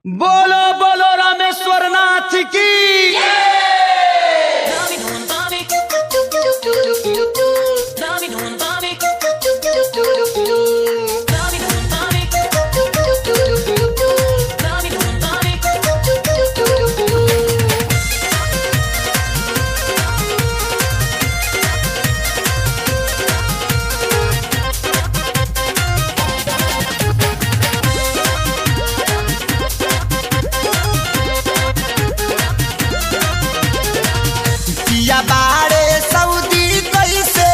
बोलो बोलो रामेश्वर नाथ की। बाड़े सऊदी कैसे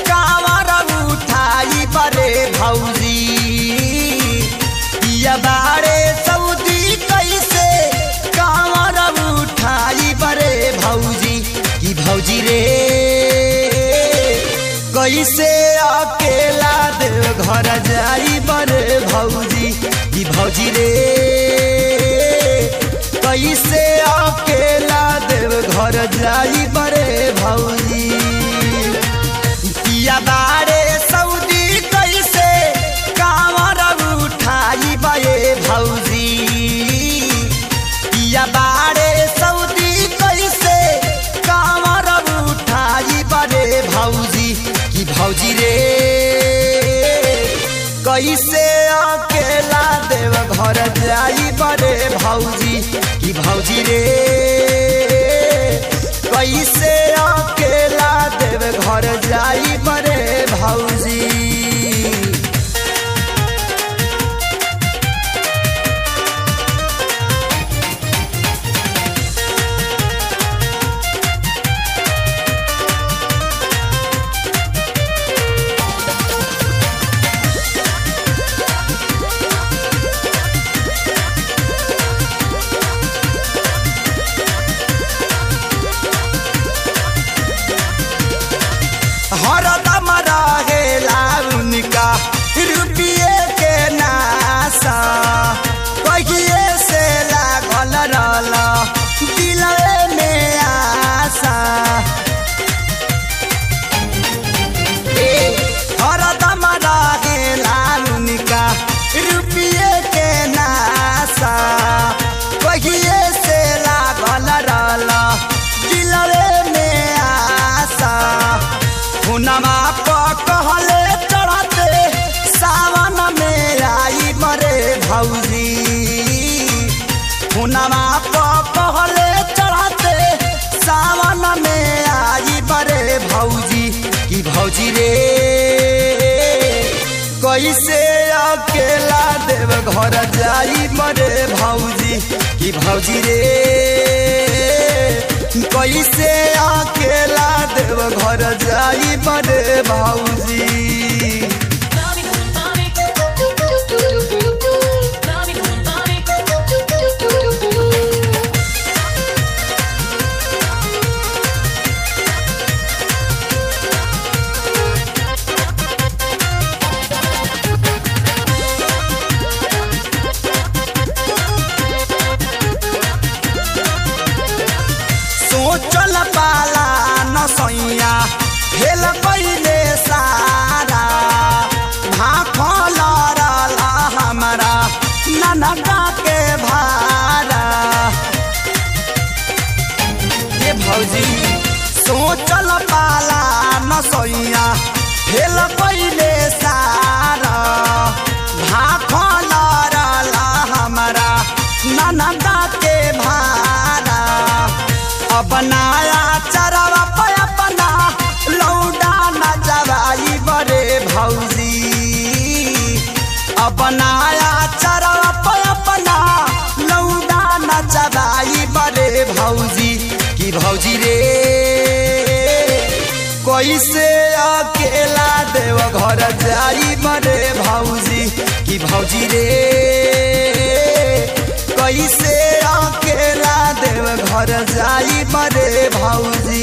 कांवर उठाई बरे भौजी, पिया बाड़े सऊदी कैसे कांवर उठाई बरे भौजी की भौजी रे कैसे अकेला देव घर जाई बरे भौजी की भौजी रे कैसे अकेला देव घर जाई बरे भौजी। पिया बाड़े सऊदी कैसे कांवर उठाई बरे भौजी, पिया बाड़े सऊदी कैसे कांवर उठाई बरे भौजी की भौजी रे कैसे अकेला देव घर जाई बरे भौजी की भौजी रे कैसे अकेला देव घर जाई बरे भौजी। हरदम रहेला उनका रुपये के नासा, कहिए से लागल रहल दिलवे में आशा। हरदम रहेला उनका रुपये के नासा, कहिए से लागल रहल दिलवे में आशा। हुनमा कहले चढ़ते सावन में आई बरे भौजी, हुनमा कहले चढ़ते सावन में आई बरे भौजी की भौजी रे कैसे अकेला देव घर जाई बरे भौजी की भौजी रे कैसे अकेला देव घर जाई बरे भौजी। सोचल पाला न सैया हेल पहिले सारा, भाखल रहला हमारा ननका के भारा। ये भौजी सोचल पाला न सैया हेल पहिले सारा, भाखल रहला हमारा ननका के भारा। अपनाया चरवा पे अपना लौडा न जवाई बरे भौजी, अपनाया चरवा पे अपना लौडा न जवाई बरे भौजी की भौजी रे कैसे अकेला देव घर जाई बरे भौजी की भौजी रे कैसे अकेला देव घर जाई बरे भौजी।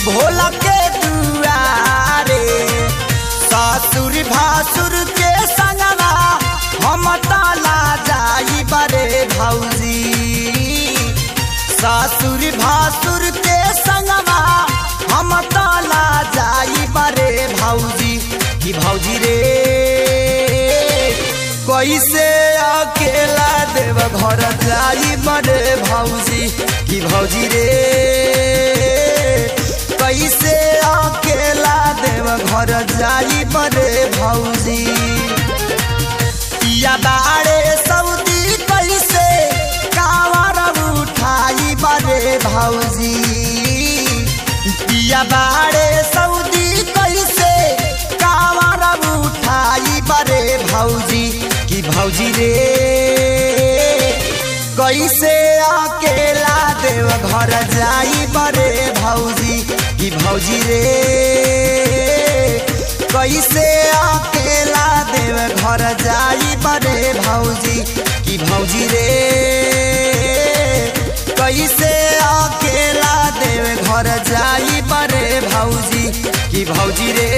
भोला के दुआरे ससुर भासुर के संगवा हम ताला जाई बरे भौजी ससुर भासुर के संगवा हम ताला जाई बरे भौजी कि भौजी रे कैसे अकेला देव घर जाई बरे भौजी कि भौजी रे कैसे अकेला देव घर जाई बरे भौजी या बाड़े सऊदी कैसे कांवर उठाई बरे भौजी या बाड़े सऊदी कैसे कांवर उठाई बरे भौजी कि भौजी रे कैसे अकेला देव घर जाई बरे भौजी कि भौजी रे कैसे अकेला देव घर जाई बरे भौजी कि भौजी रे कैसे अकेला देव घर जाई बरे भौजी कि भौजी रे